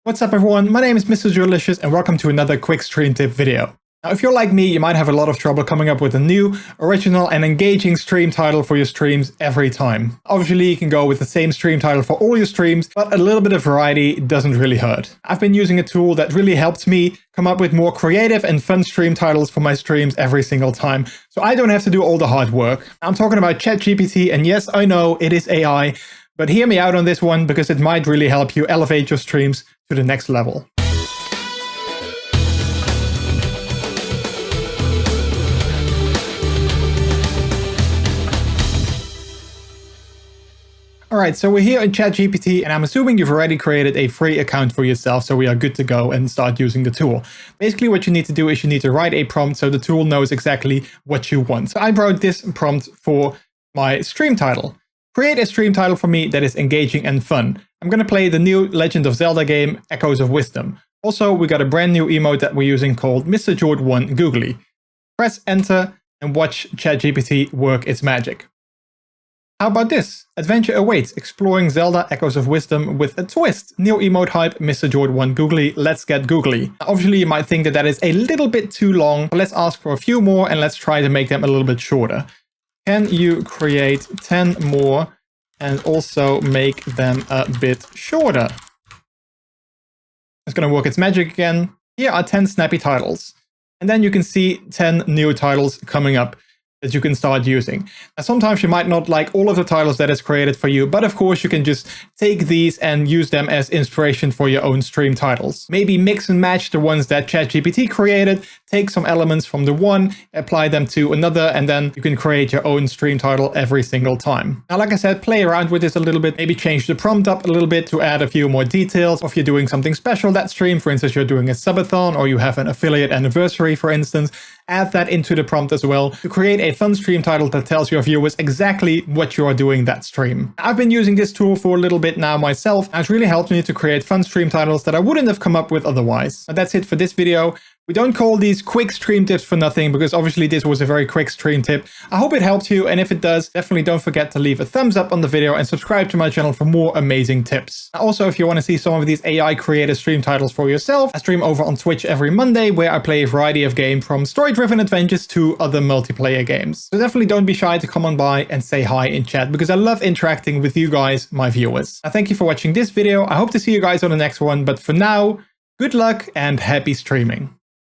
What's up everyone, my name is MrJordilicious and welcome to another quick stream tip video. Now if you're like me, you might have a lot of trouble coming up with a new, original and engaging stream title for your streams every time. Obviously you can go with the same stream title for all your streams, but a little bit of variety doesn't really hurt. I've been using a tool that really helps me come up with more creative and fun stream titles for my streams every single time, so I don't have to do all the hard work. I'm talking about ChatGPT, and yes, I know it is AI, but hear me out on this one because it might really help you elevate your streams to the next level. Alright, so we're here in ChatGPT and I'm assuming you've already created a free account for yourself, so we are good to go and start using the tool. Basically what you need to do is you need to write a prompt so the tool knows exactly what you want. So I wrote this prompt for my stream title. Create a stream title for me that is engaging and fun. I'm going to play the new Legend of Zelda game, Echoes of Wisdom. Also, we got a brand new emote that we're using called MrJord1 Googly. Press enter and watch ChatGPT work its magic. How about this? Adventure awaits, exploring Zelda Echoes of Wisdom with a twist. New emote hype, MrJord1 Googly, let's get googly. Obviously, you might think that that is a little bit too long, but let's ask for a few more and let's try to make them a little bit shorter. Can you create 10 more and also make them a bit shorter? It's going to work its magic again. Here are 10 snappy titles. And then you can see 10 new titles coming up that you can start using. Now, sometimes you might not like all of the titles that is created for you, but of course you can just take these and use them as inspiration for your own stream titles. Maybe mix and match the ones that ChatGPT created, take some elements from the one, apply them to another, and then you can create your own stream title every single time. Now, like I said, play around with this a little bit, maybe change the prompt up a little bit to add a few more details. Or if you're doing something special that stream, for instance, you're doing a subathon or you have an affiliate anniversary, for instance, add that into the prompt as well to create a fun stream title that tells your viewers exactly what you are doing that stream. I've been using this tool for a little bit now myself, and it's really helped me to create fun stream titles that I wouldn't have come up with otherwise. But that's it for this video. We don't call these quick stream tips for nothing, because obviously this was a very quick stream tip. I hope it helped you, and if it does, definitely don't forget to leave a thumbs up on the video and subscribe to my channel for more amazing tips. Also, if you want to see some of these AI created stream titles for yourself, I stream over on Twitch every Monday where I play a variety of games from story-driven adventures to other multiplayer games. So definitely don't be shy to come on by and say hi in chat, because I love interacting with you guys, my viewers. Now, thank you for watching this video. I hope to see you guys on the next one, but for now, good luck and happy streaming.